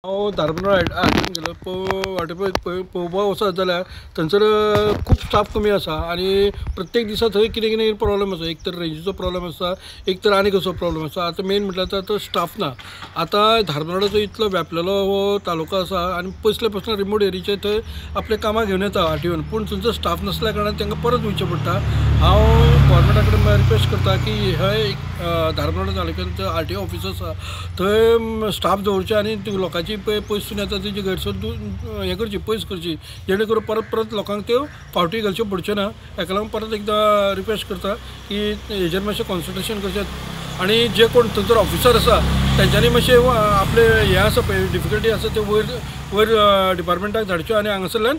हांव धारबांदोळा हाडून गेलो पळोवपाक वचत जाल्यार थंयसर खूब स्टाफ कमी आसा आनी प्रत्येक दिसा थंय कितें कितें प्रॉब्लम आसा. एक तर रेंजीचो प्रॉब्लम आसा, एक तर आनी कसो प्रॉब्लम आसा. आतां मेन म्हटल्यार तो स्टाफ ना. आतां धारबांदोळा इतलो व्यापलेलो हो तालुका आसा आनी पयसले पासून रिमोट एरियाचे थंय आपले कामाक घेवन येता आरटीओन, पूण थंयचो स्टाफ नासल्या कारणान तांकां परत वयचें पडटा. हांव गोवोरमेंटा कडेन रिक्वेस्ट करता की हे धारबांदोळा तालुक्यांत आरटीओ ऑफिस आसा थंय स्टाफ दवरचे आनी लोकांची पयसून येता तेजी गैरसोय हें करची, पयस करची, जेणे करून परत परत लोकांक त्यो फावटी घालच्यो पडच्यो ना. हेका लागून परत एकदां रिक्वेस्ट करता की हेजेर मातशें कॉन्सन्ट्रेशन करचें आनी जे कोण थंयसर ऑफिसर आसा तेंच्यांनी मातशें आपले हें आसा पळय डिफिकल्टी आसा ते वयर डिपार्टमेंटाक धाडच्यो आनी हांगासरल्यान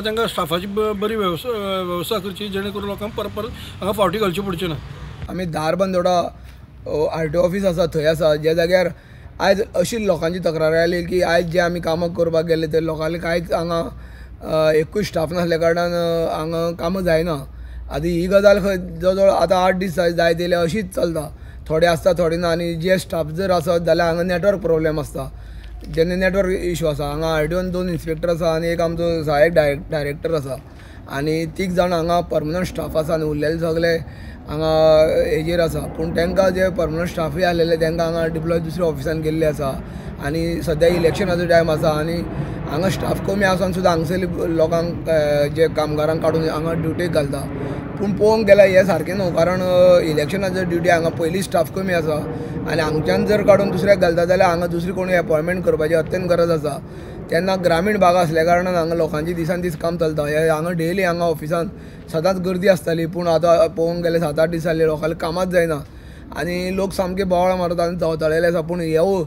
तांकां स्टाफाची बरी वेवस्था करची, जेणे करून लोकांक परत परत हांगा फावटी घालच्यो पडच्यो ना. आमी धारबांदोळा आरटीओ ऑफिस आसा थंय आसा, ज्या जाग्यार आयज अशी लोकांची तक्रार आयली की आयज जे आमी कामां करपाक गेले ते लोकांनी कांयच हांगा एकूय स्टाफ नासल्या कारणान हांगा कामां जायना. आतां ही गजाल जवळ जवळ आतां 8 दीस जाय दिले अशीच चलता. थोडे आसता थोडे ना. आनी जे स्टाफ जर आसत जाल्यार हांगा नेटवर्क प्रॉब्लेम आसता, जेन्ना नेटवर्क इश्यू आसा. हांगा आरटीओन 2 इन्स्पेक्टर आसा आनी एक आमचो सहाय्यक डायरेक्टर आसा आनी 3 जाण हांगा परमनंट स्टाफ आसा आनी उरलेले सगळे हांगा हेजेर आसा. पूण तांकां जे परमनंट स्टाफूय आसलेले तांकां हांगा डिप्लॉय दुसऱ्या ऑफिसान गेल्ले आसा आनी सद्या इलेक्शनाचो टायम आसा आनी हांगा स्टाफ कमी आसून सुद्दां हांगसरली लोकांक जे कामगारांक काडून हांगा ड्युटेक घालता. पूण पळोवंक गेल्यार हें सारकें न्हू, कारण इलेक्शनाचो ड्युटी हांगा पयलीं स्टाफ कमी आसा आनी हांगच्यान जर काडून दुसऱ्याक घालता जाल्यार हांगा दुसरी कोणूय अपॉयंटमेंट करपाची अत्यंत गरज आसा. तेन्ना ग्रामीण भाग आसल्या कारणान हांगा लोकांची दिसान दीस काम चलता. हे हांगा डेली हांगा ऑफिसान सदांच गर्दी आसताली, पूण आतां पळोवंक गेल्यार 7-8 दीस जाले लोकांक कामाच जायना आनी लोक सामके बोवाळ मारता आनी जळतळेले आसा. पूण ह्यो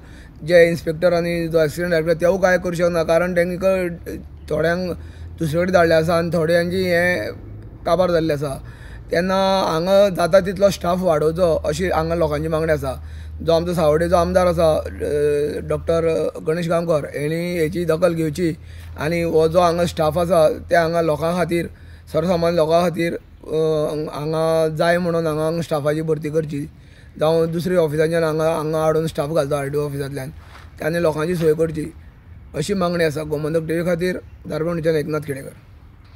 जे इन्स्पेक्टर आनी जो एक्सिडेंट डायरेक्टर तेवूय कांय करूं शकना, कारण तांकां थोड्यांक दुसरे कडेन धाडले आसा आनी थोड्यांची हें काबार जाल्लें आसा. तेन्ना हांगा जाता तितलो स्टाफ वाडोवचो अशी हांगा लोकांची मागणी आसा. जो आमचो सावड्डेचो आमदार आसा डॉक्टर गणेश गांवकर हेणी हेची दखल घेवची आनी हो जो हांगा स्टाफ आसा ते हांगा लोकां खातीर सर्वसामान्य लोकां खातीर हांगा जाय म्हणून हांगा स्टाफाची भरती करची, जावं दुसऱ्या ऑफिसांच्यान हांगा हाडून स्टाफ घालता आरटीओ ऑफिसांतल्यान त्यानी लोकांची सोय करची अशी मागणी आसा. गोमंतक टीव्ही खातीर धारबांदोळच्यान एकनाथ खेडेकर.